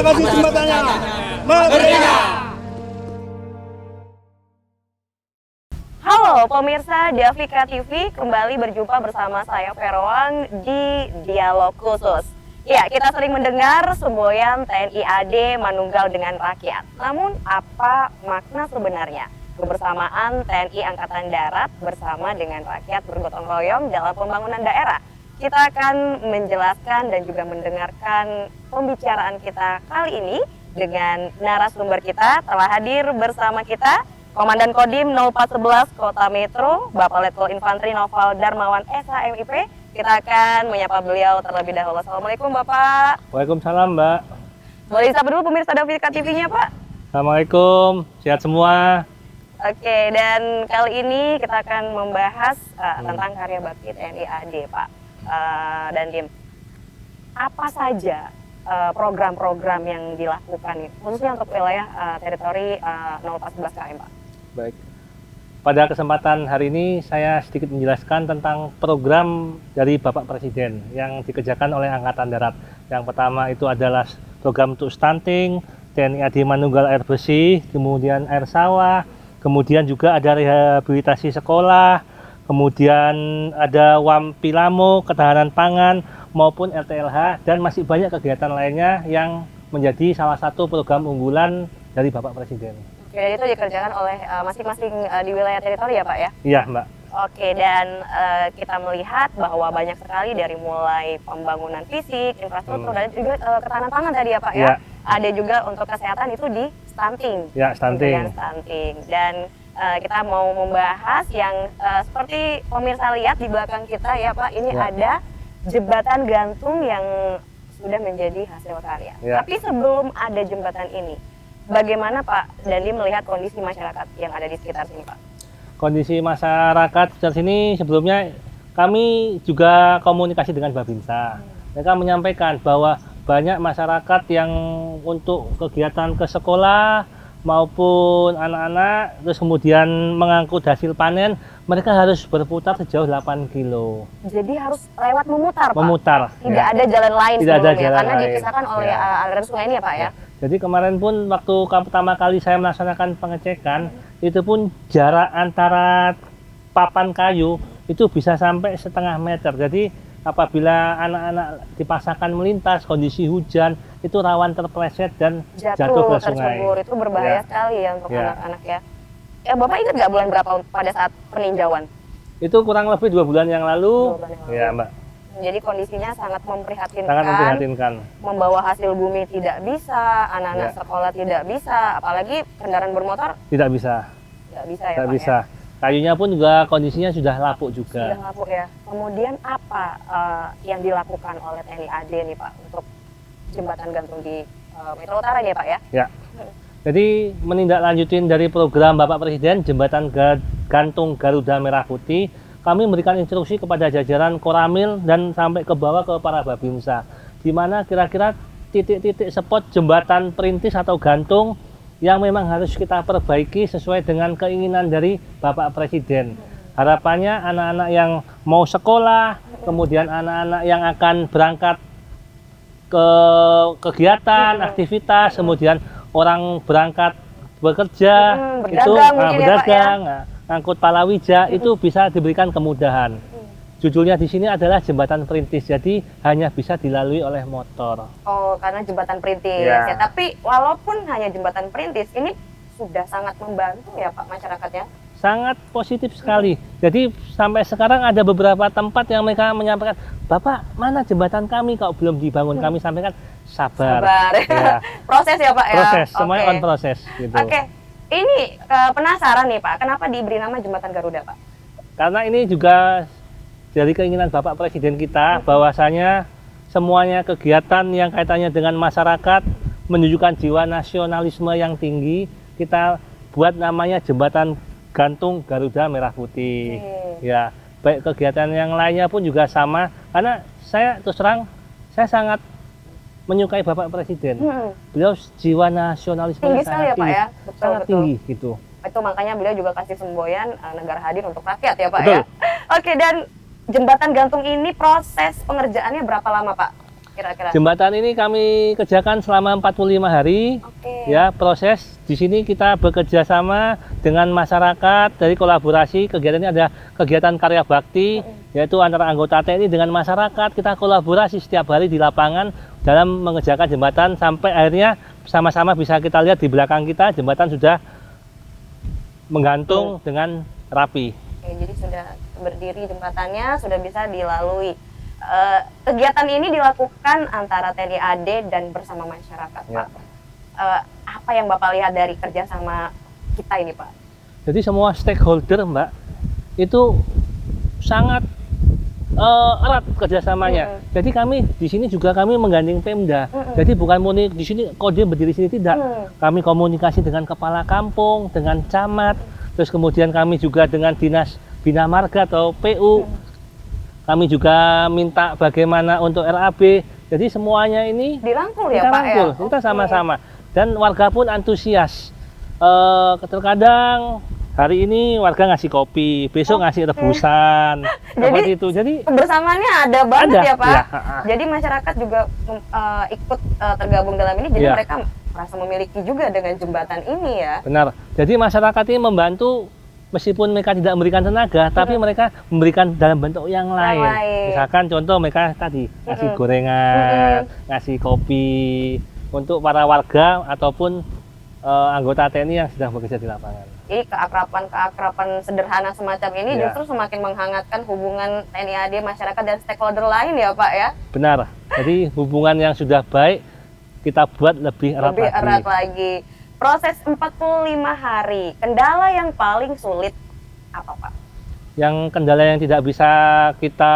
Mana kasih jembatannya? Merdeka! Halo pemirsa Davika TV, kembali berjumpa bersama saya Verwang di Dialog Khusus. Ya, kita sering mendengar semboyan TNI AD manunggal dengan rakyat. Namun apa makna sebenarnya kebersamaan TNI Angkatan Darat bersama dengan rakyat bergotong royong dalam pembangunan daerah? Kita akan menjelaskan dan juga mendengarkan pembicaraan kita kali ini dengan narasumber kita. Telah hadir bersama kita Komandan Kodim 0411 Kota Metro, Bapak Letkol Infantri Noval Darmawan SHMIP. Kita akan menyapa beliau terlebih dahulu. Assalamualaikum Bapak. Waalaikumsalam Mbak. Boleh disapa dulu pemirsa Davika TV-nya Pak? Assalamualaikum, sehat semua. Oke, dan kali ini kita akan membahas tentang karya bakti TNI AD Pak. Dan Dim, apa saja program-program yang dilakukan khususnya untuk wilayah teritori 0411 KM Pak? Baik. Pada kesempatan hari ini saya sedikit menjelaskan tentang program dari Bapak Presiden yang dikerjakan oleh Angkatan Darat. Yang pertama itu adalah program untuk stunting, TNI AD Manunggal air bersih, kemudian air sawah, kemudian juga ada rehabilitasi sekolah, kemudian ada Wampilamo, ketahanan pangan, maupun RTLH, dan masih banyak kegiatan lainnya yang menjadi salah satu program unggulan dari Bapak Presiden. Oke, dan itu dikerjakan oleh masing-masing di wilayah teritori ya Pak ya? Iya Mbak. Oke, dan kita melihat bahwa banyak sekali dari mulai pembangunan fisik, infrastruktur, dan juga ketahanan pangan tadi ya Pak ya? Ada juga untuk kesehatan itu di stunting. Ya, stunting. Stunting. Dan kita mau membahas yang seperti pemirsa lihat di belakang kita ya Pak, ini ada jembatan gantung yang sudah menjadi hasil karya. Tapi sebelum ada jembatan ini, bagaimana Pak Dandi melihat kondisi masyarakat yang ada di sekitar sini Pak? Kondisi masyarakat sekitar sini sebelumnya kami juga komunikasi dengan Babinsa. Mereka menyampaikan bahwa banyak masyarakat yang untuk kegiatan ke sekolah maupun anak-anak terus kemudian mengangkut hasil panen, mereka harus berputar sejauh 8 kilo. Jadi harus lewat memutar Pak? Memutar. Tidak ada jalan lain sebelumnya karena lain. Dipisahkan oleh aliran sungai ini ya Pak ya? Jadi kemarin pun waktu pertama kali saya melaksanakan pengecekan, itu pun jarak antara papan kayu itu bisa sampai setengah meter. Jadi apabila anak-anak dipaksakan melintas, kondisi hujan, itu rawan terpleset dan jatuh ke sungai. Itu berbahaya sekali ya untuk anak-anak ya. Ya Bapak ingat nggak bulan berapa pada saat peninjauan? Itu kurang lebih 2 bulan yang lalu. Ya Mbak. Jadi kondisinya sangat memprihatinkan. Sangat memprihatinkan. Membawa hasil bumi tidak bisa, anak-anak sekolah tidak bisa, apalagi kendaraan bermotor tidak bisa. Tidak bisa ya tidak Pak bisa. Ya? Kayunya pun juga kondisinya sudah lapuk juga. Sudah lapuk ya. Kemudian apa yang dilakukan oleh TNI AD nih Pak untuk jembatan gantung di Metro Utara nih Pak ya? Ya. Jadi menindaklanjutin dari program Bapak Presiden jembatan gantung Garuda Merah Putih, kami memberikan instruksi kepada jajaran Koramil dan sampai ke bawah ke para Babinsa, di mana kira-kira titik-titik spot jembatan perintis atau gantung yang memang harus kita perbaiki sesuai dengan keinginan dari Bapak Presiden. Harapannya anak-anak yang mau sekolah, kemudian anak-anak yang akan berangkat ke kegiatan, aktivitas, kemudian orang berangkat bekerja, itu berdagang, angkut palawija, itu bisa diberikan kemudahan. Judulnya di sini adalah jembatan perintis, jadi hanya bisa dilalui oleh motor. Oh, karena jembatan perintis ya. Tapi walaupun hanya jembatan perintis, ini sudah sangat membantu ya Pak masyarakatnya? Sangat positif sekali. Jadi sampai sekarang ada beberapa tempat yang mereka menyampaikan, Bapak, mana jembatan kami kalau belum dibangun? Kami sampaikan, sabar. Ya. Proses ya Pak ya? Proses, semuanya on proses. Gitu. Oke. Ini penasaran nih Pak, kenapa diberi nama Jembatan Garuda Pak? Karena ini juga dari keinginan Bapak Presiden kita, bahwasanya semuanya kegiatan yang kaitannya dengan masyarakat menunjukkan jiwa nasionalisme yang tinggi, kita buat namanya Jembatan Gantung Garuda Merah Putih. Ya, baik kegiatan yang lainnya pun juga sama, karena saya terus terang, saya sangat menyukai Bapak Presiden. Beliau jiwa nasionalisme tinggi sekali ya Pak ya? Sangat tinggi gitu. Itu makanya beliau juga kasih semboyan negara hadir untuk rakyat ya Pak. Betul. Ya? Oke, dan jembatan gantung ini proses pengerjaannya berapa lama Pak? kira-kira? Jembatan ini kami kerjakan selama 45 hari. Oke. Ya, proses di sini kita bekerja sama dengan masyarakat dari kolaborasi. Kegiatan ini ada kegiatan karya bakti, yaitu antara anggota TNI dengan masyarakat. Kita kolaborasi setiap hari di lapangan dalam mengerjakan jembatan sampai akhirnya sama-sama bisa kita lihat di belakang kita jembatan sudah menggantung dengan rapi. Oke, jadi sudah berdiri jembatannya, sudah bisa dilalui. Kegiatan ini dilakukan antara TNI AD dan bersama masyarakat, Ya. Pak. Apa yang Bapak lihat dari kerjasama kita ini, Pak? Jadi semua stakeholder, Mbak, itu sangat erat kerjasamanya. Jadi kami di sini juga kami menggandeng Pemda. Jadi bukan murni di sini Kodim berdiri sini, tidak. Kami komunikasi dengan kepala kampung, dengan camat, terus kemudian kami juga dengan dinas bina marga atau PU. Kami juga minta bagaimana untuk RAB. Jadi semuanya ini Dirangkul ya, kita Pak rangkul, ya? kita Oke. sama-sama. Dan warga pun antusias. Terkadang hari ini warga ngasih kopi, besok ngasih rebusan, seperti itu. Jadi Kebersamaannya ada banget Ada, ya, Pak. ya. Jadi masyarakat juga ikut tergabung dalam ini, jadi Ya. mereka merasa memiliki juga dengan jembatan ini ya. benar. Jadi masyarakat ini membantu meskipun mereka tidak memberikan tenaga, tapi mereka memberikan dalam bentuk yang lain. Misalkan contoh mereka tadi ngasih gorengan, ngasih kopi untuk para warga ataupun anggota TNI yang sedang bekerja di lapangan. Jadi keakraban sederhana semacam ini Ya. justru semakin menghangatkan hubungan TNI AD, masyarakat dan stakeholder lain ya, Pak ya. Benar. Jadi hubungan yang sudah baik kita buat lebih erat Lebih lagi. erat lagi. Proses 45 hari, kendala yang paling sulit apa, Pak? Yang kendala yang tidak bisa kita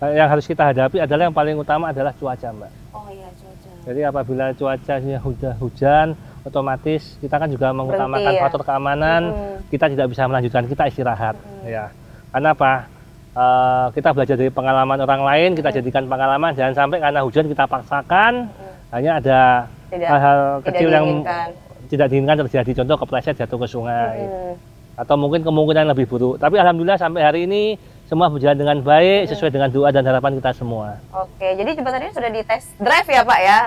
yang harus kita hadapi adalah yang paling utama adalah cuaca, Mbak. Oh iya, cuaca. Jadi apabila cuacanya hujan, otomatis kita kan juga mengutamakan Berhenti ya? faktor keamanan. Kita tidak bisa melanjutkan, kita istirahat. Ya. Karena apa? Kita belajar dari pengalaman orang lain, kita jadikan pengalaman. Jangan sampai karena hujan kita paksakan. Hanya ada hal-hal kecil yang tidak diinginkan terjadi. Contoh kepleset jatuh ke sungai. Atau mungkin kemungkinan lebih buruk. Tapi alhamdulillah sampai hari ini semua berjalan dengan baik, sesuai dengan doa dan harapan kita semua. Oke, jadi jembatan ini sudah di test drive ya, Pak ya?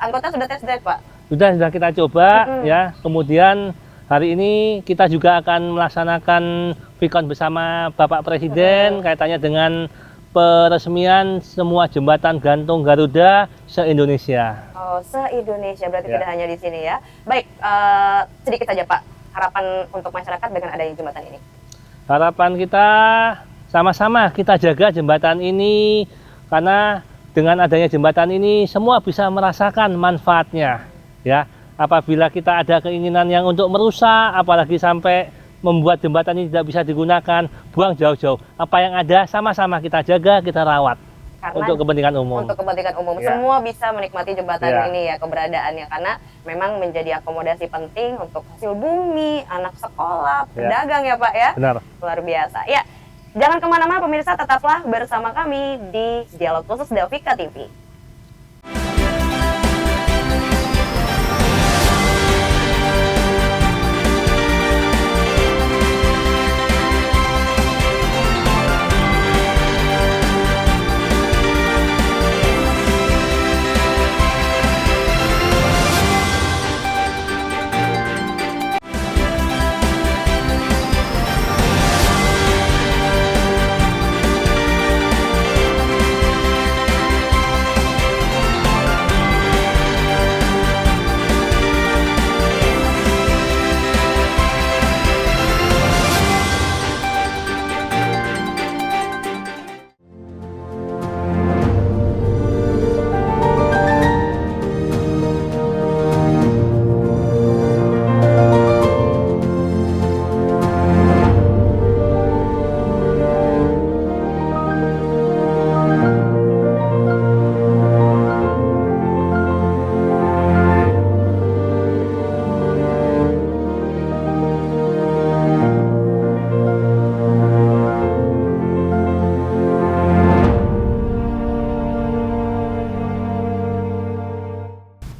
Anggota sudah test drive, Pak? Sudah kita coba ya. Kemudian hari ini kita juga akan melaksanakan Vicon bersama Bapak Presiden kaitannya dengan peresmian semua jembatan gantung Garuda se-Indonesia. Oh, se-Indonesia berarti Ya. tidak hanya di sini ya. Baik, sedikit saja Pak, harapan untuk masyarakat dengan adanya jembatan ini. Harapan kita sama-sama kita jaga jembatan ini, karena dengan adanya jembatan ini semua bisa merasakan manfaatnya. Ya, apabila kita ada keinginan yang untuk merusak, apalagi sampai membuat jembatan ini tidak bisa digunakan, buang jauh-jauh. Apa yang ada sama-sama kita jaga, kita rawat. Karena Untuk kepentingan umum. Untuk kepentingan umum, Ya. semua bisa menikmati jembatan Ya. ini ya, keberadaannya, karena memang menjadi akomodasi penting untuk hasil bumi, anak sekolah, pedagang ya Pak ya. Benar. Luar biasa. Ya, jangan kemana-mana pemirsa, tetaplah bersama kami di Dialog Khusus Delvika TV.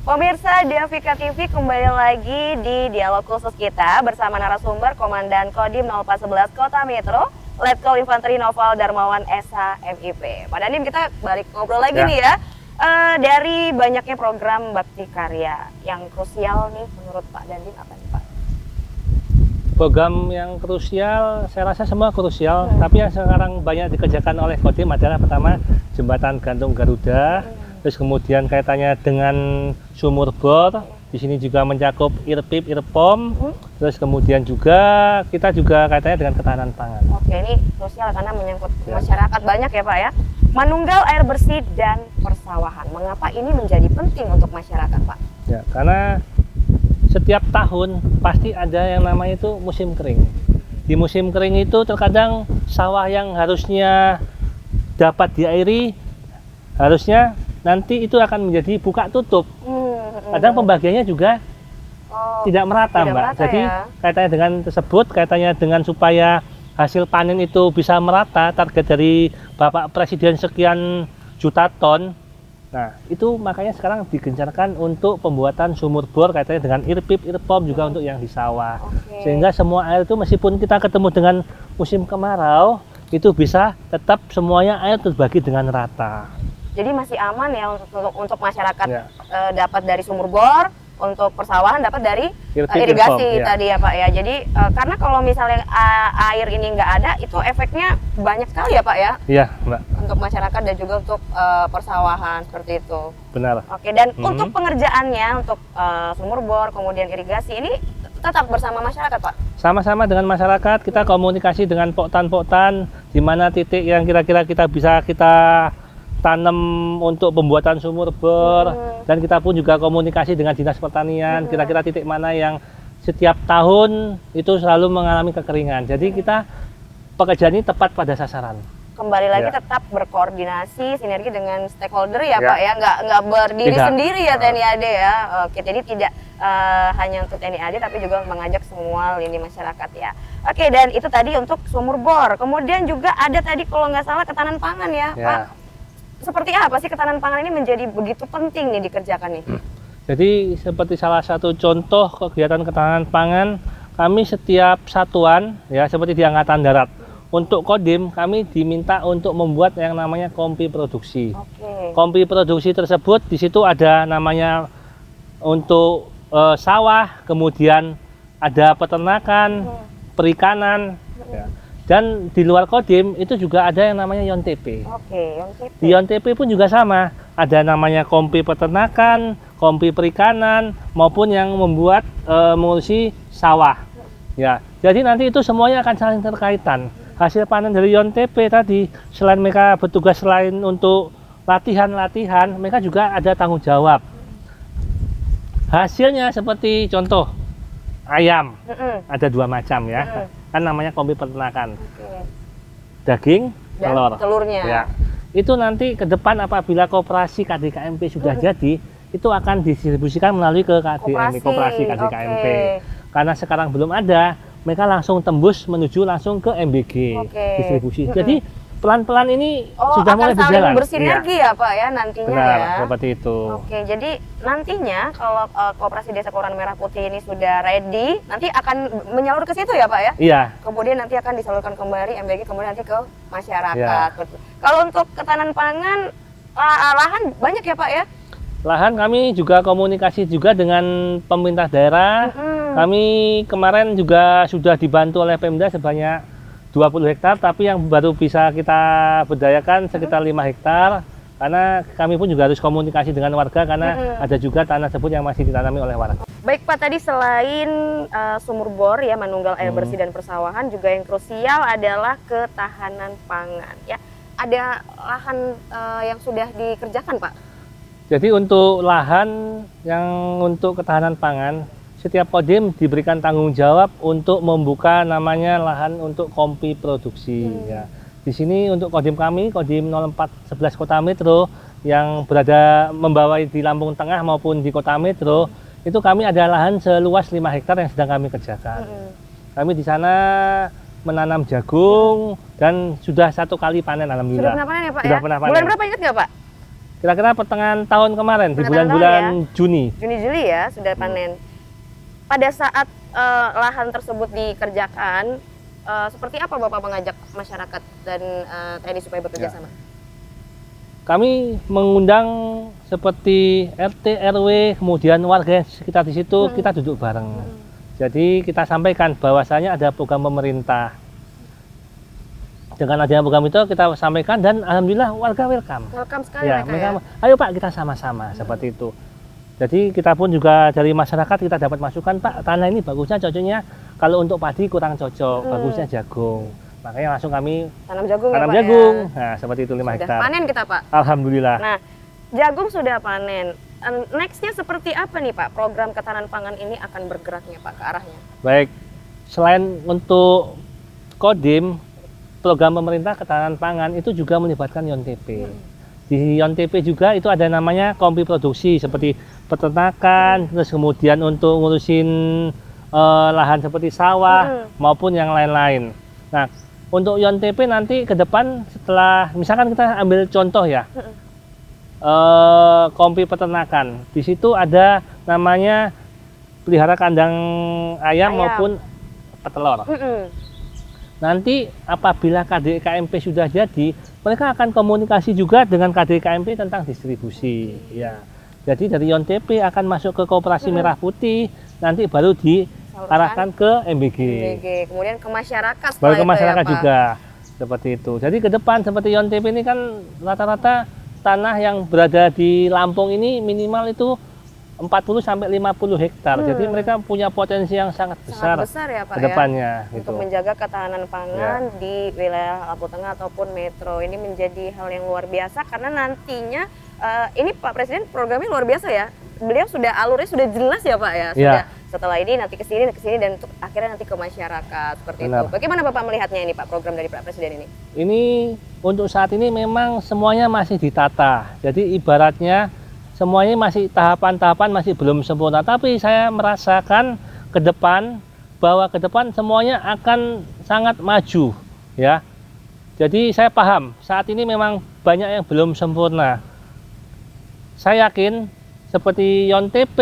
Pemirsa Delvika TV, kembali lagi di dialog khusus kita bersama narasumber Komandan Kodim 0411 Kota Metro, Letkol Infanteri Noval Darmawan SH MIP. Pak Dandim, kita balik ngobrol lagi nih ya. Dari banyaknya program bakti karya yang krusial nih menurut Pak Dandim apa nih Pak? Program yang krusial, saya rasa semua krusial, tapi yang sekarang banyak dikerjakan oleh Kodim adalah pertama jembatan gantung Garuda, terus kemudian kaitannya dengan sumur bor, di sini juga mencakup IRPIP, IRPOM, terus kemudian juga kita juga kaitannya dengan ketahanan pangan. Oke, ini krusial karena menyangkut masyarakat banyak ya Pak ya. Manunggal air bersih dan persawahan. Mengapa ini menjadi penting untuk masyarakat Pak? Ya, karena setiap tahun pasti ada yang namanya itu musim kering. Di musim kering itu terkadang sawah yang harusnya dapat diairi, harusnya nanti itu akan menjadi buka tutup. Kadang pembagiannya juga tidak merata, tidak Mbak. merata, Jadi ya. kaitannya dengan tersebut, kaitannya dengan supaya hasil panen itu bisa merata, target dari Bapak Presiden sekian juta ton. Nah, itu makanya sekarang digencarkan untuk pembuatan sumur bor kaitannya dengan IRPIP, IRPOM juga untuk yang di sawah. Sehingga semua air itu meskipun kita ketemu dengan musim kemarau, itu bisa tetap semuanya air terbagi dengan rata. Jadi masih aman ya untuk masyarakat Ya. Dapat dari sumur bor, untuk persawahan dapat dari IRPIP, irigasi IRPOM, ya. tadi ya Pak ya. Jadi karena kalau misalnya air ini nggak ada, itu efeknya banyak sekali ya Pak ya Iya, Mbak. untuk masyarakat dan juga untuk persawahan seperti itu. Benar. Oke, dan untuk pengerjaannya untuk sumur bor kemudian irigasi ini tetap bersama masyarakat Pak. Sama-sama dengan masyarakat, kita komunikasi dengan poktan-poktan di mana titik yang kira-kira kita bisa kita tanam untuk pembuatan sumur bor, dan kita pun juga komunikasi dengan dinas pertanian, kira-kira titik mana yang setiap tahun itu selalu mengalami kekeringan. Jadi kita pekerjaan ini tepat pada sasaran. Kembali lagi Ya. tetap berkoordinasi sinergi dengan stakeholder ya, Ya. Pak ya, nggak berdiri Tidak. sendiri ya TNI AD ya. Oke, jadi tidak hanya untuk TNI AD tapi juga mengajak semua lini masyarakat ya. Oke, dan itu tadi untuk sumur bor. Kemudian juga ada tadi kalau nggak salah ketahanan pangan ya, Ya. Pak. Seperti apa sih ketahanan pangan ini menjadi begitu penting nih dikerjakan nih? Jadi seperti salah satu contoh kegiatan ketahanan pangan, kami setiap satuan ya seperti di Angkatan Darat, untuk Kodim kami diminta untuk membuat yang namanya kompi produksi. Oke. Kompi produksi tersebut di situ ada namanya untuk sawah, kemudian ada peternakan, perikanan, ya. Dan di luar Kodim itu juga ada yang namanya YONTP. Oke, yang itu. Di YONTP pun juga sama, ada namanya kompi peternakan, kompi perikanan, maupun yang membuat mengurusi sawah. Ya, jadi nanti itu semuanya akan saling terkaitan. Hasil panen dari YONTP tadi, selain mereka bertugas selain untuk latihan-latihan, mereka juga ada tanggung jawab. Hasilnya seperti contoh ayam, ada 2 macam ya, kan namanya kompi peternakan. Oke. Daging, Dan telur. telurnya. Ya. Itu nanti ke depan apabila koperasi KDKMP sudah jadi, itu akan didistribusikan melalui ke KDMP, koperasi KDKMP. Oke. Karena sekarang belum ada, mereka langsung tembus menuju langsung ke MBG Oke. distribusi. Jadi pelan-pelan ini sudah akan mulai saling berjalan. bersinergi ya Pak ya nantinya Benar, ya. seperti itu. Oke, jadi nantinya kalau Koperasi Desa Kelurahan Merah Putih ini sudah ready, nanti akan menyalur ke situ ya Pak ya? Iya, Kemudian nanti akan disalurkan kembali MBG, kemudian nanti ke masyarakat. Ya. Betul. Kalau untuk ketahanan pangan, lahan banyak ya Pak ya? lahan kami juga komunikasi juga dengan pemerintah daerah. Kami kemarin juga sudah dibantu oleh Pemda sebanyak 20 hektar, tapi yang baru bisa kita berdayakan sekitar 5 hektar. Karena kami pun juga harus komunikasi dengan warga, karena ada juga tanah tersebut yang masih ditanami oleh warga. Baik Pak, tadi selain sumur bor ya, manunggal air bersih dan persawahan, juga yang krusial adalah ketahanan pangan ya. Ada lahan yang sudah dikerjakan Pak? Jadi untuk lahan yang untuk ketahanan pangan, setiap Kodim diberikan tanggung jawab untuk membuka namanya lahan untuk kompi produksi. Ya. Di sini untuk Kodim kami, Kodim 0411 Kota Metro yang berada membawai di Lampung Tengah maupun di Kota Metro, itu kami ada lahan seluas 5 hektar yang sedang kami kerjakan. Kami di sana menanam jagung dan sudah 1 kali panen alhamdulillah. Sudah pernah panen ya Pak Sudah ya? pernah panen. Bulan berapa ingat nggak Pak? Kira-kira pertengahan tahun kemarin, di Pertengahan bulan-bulan tahun Juni. Juni-Juli ya sudah panen. Pada saat lahan tersebut dikerjakan, seperti apa Bapak mengajak masyarakat dan TNI supaya bekerja Ya. sama? Kami mengundang seperti RT, RW, kemudian warga sekitar di situ, kita duduk bareng. Jadi kita sampaikan bahwasanya ada program pemerintah. Dengan adanya program itu kita sampaikan dan alhamdulillah warga welcome. Welcome sekali Ya, mereka ya. mereka, ayo Pak kita sama-sama seperti itu. Jadi kita pun juga dari masyarakat kita dapat masukan, Pak tanah ini bagusnya cocoknya kalau untuk padi kurang cocok, bagusnya jagung. Makanya langsung kami Tanam jagung tanam ya Pak jagung. ya. Nah seperti itu 5 Sudah hektar. panen kita Pak. Alhamdulillah. Nah, jagung sudah panen. Nextnya seperti apa nih Pak? Program ketahanan pangan ini akan bergeraknya Pak ke arahnya? Baik, selain untuk Kodim, program pemerintah ketahanan pangan itu juga melibatkan YONTP. Di YONTP juga itu ada namanya kompi produksi seperti peternakan, terus kemudian untuk ngurusin lahan seperti sawah maupun yang lain-lain. Nah, untuk YONTP nanti ke depan setelah misalkan kita ambil contoh ya, kompi peternakan. Di situ ada namanya pelihara kandang ayam. Maupun petelur. Nanti apabila KDKMP sudah jadi, mereka akan komunikasi juga dengan KDKMP tentang distribusi. Ya, jadi dari YONTP akan masuk ke Koperasi Merah Putih, nanti baru diarahkan ke MBG. Kemudian ke masyarakat. Baru ke setelah itu masyarakat ya, Pak? juga seperti itu. Jadi ke depan seperti YONTP ini kan rata-rata tanah yang berada di Lampung ini minimal itu 40 sampai 50 hektar. Jadi mereka punya potensi yang sangat besar, ya Pak ke depannya ya, gitu. untuk menjaga ketahanan pangan di wilayah Lampung Tengah ataupun Metro. Ini menjadi hal yang luar biasa karena nantinya ini Pak Presiden programnya luar biasa ya. Beliau sudah alurnya sudah jelas ya Pak ya. Sudah setelah ini nanti ke sini dan untuk akhirnya nanti ke masyarakat seperti itu. Bagaimana Bapak melihatnya ini Pak program dari Pak Presiden ini? Ini untuk saat ini memang semuanya masih ditata. Jadi ibaratnya semuanya masih tahapan-tahapan masih belum sempurna, tapi saya merasakan ke depan bahwa ke depan semuanya akan sangat maju ya. Jadi saya paham saat ini memang banyak yang belum sempurna. Saya yakin seperti YONTP,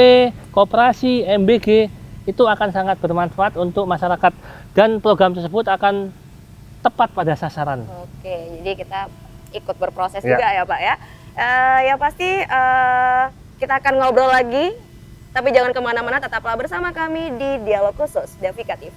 Koperasi, MBG itu akan sangat bermanfaat untuk masyarakat dan program tersebut akan tepat pada sasaran. Oke, jadi kita ikut berproses juga ya Pak ya. Yang pasti kita akan ngobrol lagi, tapi jangan kemana-mana, tetaplah bersama kami di Dialog Khusus Davika TV.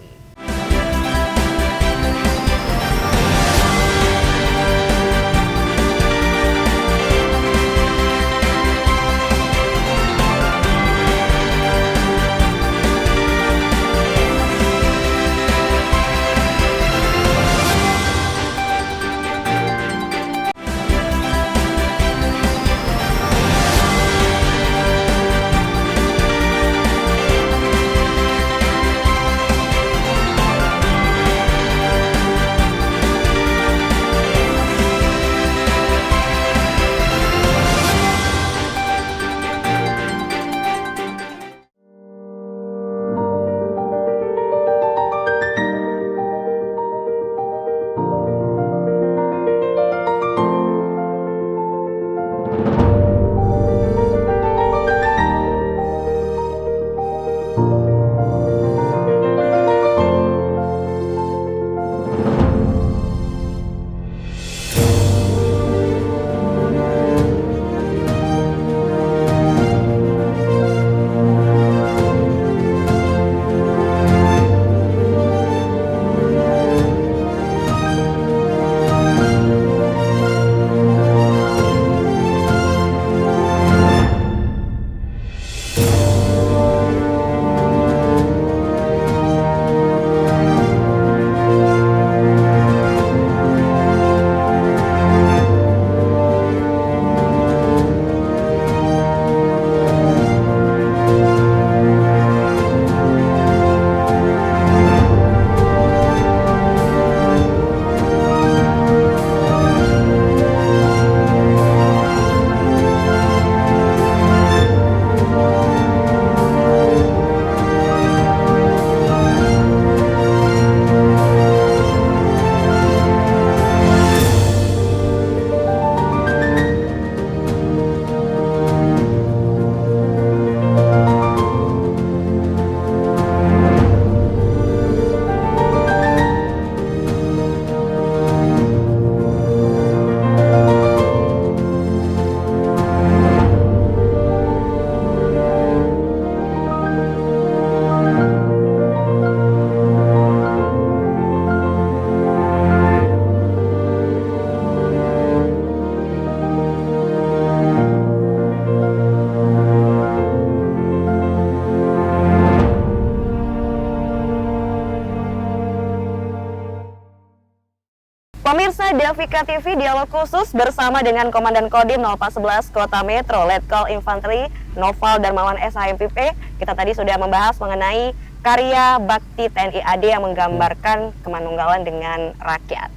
Pemirsa Davika TV dialog khusus bersama dengan Komandan Kodim 0411 Kota Metro Letkol Infanteri Noval Darmawan SHMPP. Kita tadi sudah membahas mengenai karya bakti TNI AD yang menggambarkan kemanunggalan dengan rakyat.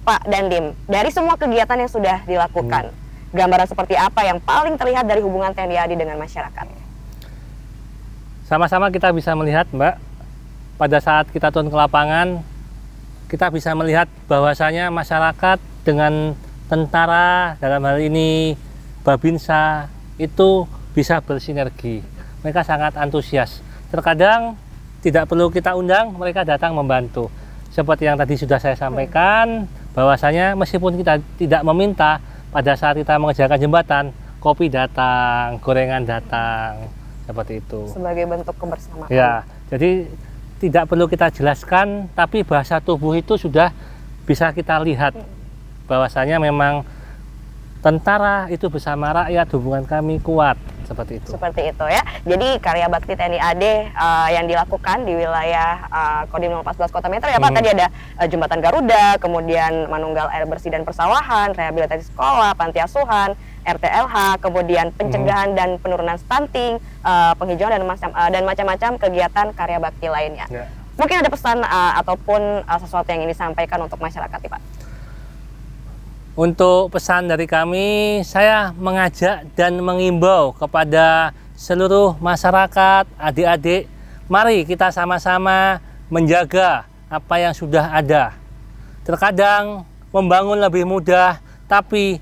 Pak Dandim, dari semua kegiatan yang sudah dilakukan, gambaran seperti apa yang paling terlihat dari hubungan TNI AD dengan masyarakat? Sama-sama kita bisa melihat, Mbak, pada saat kita turun ke lapangan, kita bisa melihat bahwasanya masyarakat dengan tentara, dalam hal ini Babinsa, itu bisa bersinergi. Mereka sangat antusias. Terkadang tidak perlu kita undang, mereka datang membantu. Seperti yang tadi sudah saya sampaikan, bahwasanya meskipun kita tidak meminta, pada saat kita mengerjakan jembatan, kopi datang, gorengan datang, seperti itu. Sebagai bentuk kebersamaan. Ya, jadi tidak perlu kita jelaskan, tapi bahasa tubuh itu sudah bisa kita lihat bahwasanya memang tentara itu bersama rakyat, hubungan kami kuat, seperti itu. Seperti itu ya. Jadi karya bakti TNI AD yang dilakukan di wilayah Kodim 0411 Kota Metro ya Pak, tadi ada jembatan Garuda, kemudian manunggal air bersih dan persawahan, rehabilitasi sekolah, panti asuhan, RTLH, kemudian pencegahan dan penurunan stunting, penghijauan dan macam-macam kegiatan karya bakti lainnya. Ya. Mungkin ada pesan ataupun sesuatu yang ingin disampaikan untuk masyarakat nih Pak? Untuk pesan dari kami, saya mengajak dan mengimbau kepada seluruh masyarakat, adik-adik, mari kita sama-sama menjaga apa yang sudah ada. Terkadang membangun lebih mudah, tapi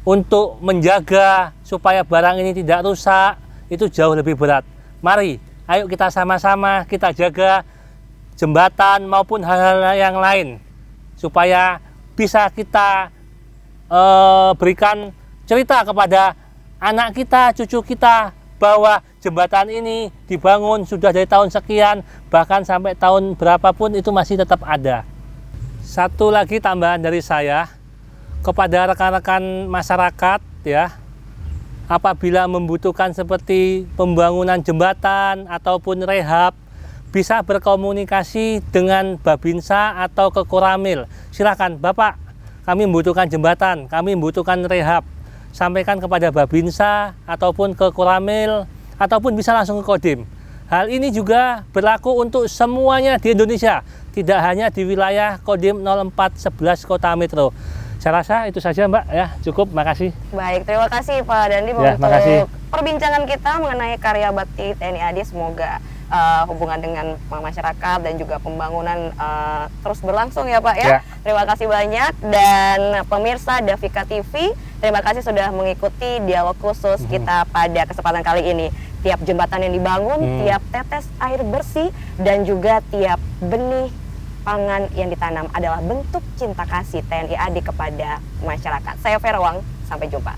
untuk menjaga supaya barang ini tidak rusak, itu jauh lebih berat. Mari, ayo kita sama-sama kita jaga jembatan maupun hal-hal yang lain, supaya bisa kita berikan cerita kepada anak kita, cucu kita, bahwa jembatan ini dibangun sudah dari tahun sekian, bahkan sampai tahun berapapun itu masih tetap ada. Satu lagi tambahan dari saya, kepada rekan-rekan masyarakat ya, apabila membutuhkan seperti pembangunan jembatan ataupun rehab, bisa berkomunikasi dengan Babinsa atau ke Koramil. Silakan, Bapak, kami membutuhkan jembatan, kami membutuhkan rehab. Sampaikan kepada Babinsa ataupun ke Koramil, ataupun bisa langsung ke Kodim. Hal ini juga berlaku untuk semuanya di Indonesia, tidak hanya di wilayah Kodim 0411 Kota Metro. Saya rasa itu saja Mbak ya, cukup, makasih. Baik, terima kasih Pak Dandi Ya, untuk makasih. perbincangan kita mengenai karya bakti TNI AD. Semoga hubungan dengan masyarakat dan juga pembangunan terus berlangsung ya Pak ya. Ya. Terima kasih banyak, dan pemirsa Davika TV, terima kasih sudah mengikuti dialog khusus kita pada kesempatan kali ini. Tiap jembatan yang dibangun, tiap tetes air bersih, dan juga tiap benih pangan yang ditanam adalah bentuk cinta kasih TNI AD kepada masyarakat. Saya Vera Wang, sampai jumpa.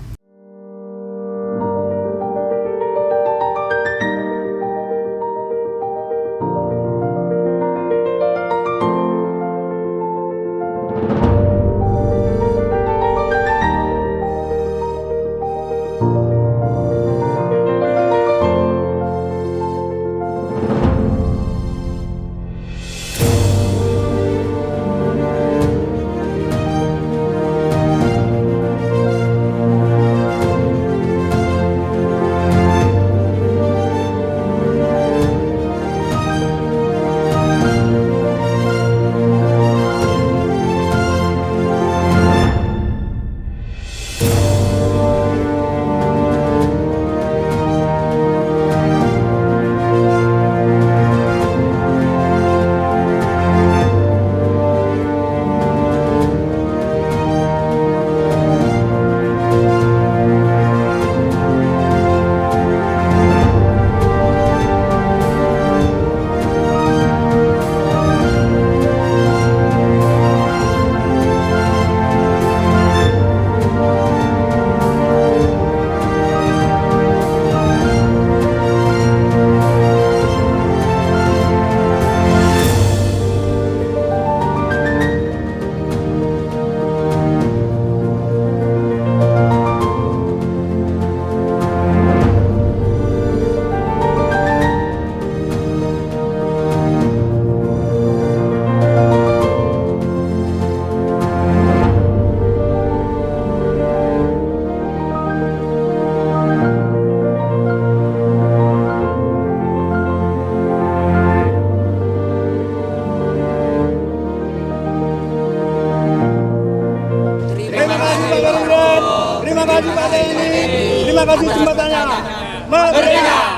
Terima kasih Pak TNI. Terima kasih jembatannya. Merdeka!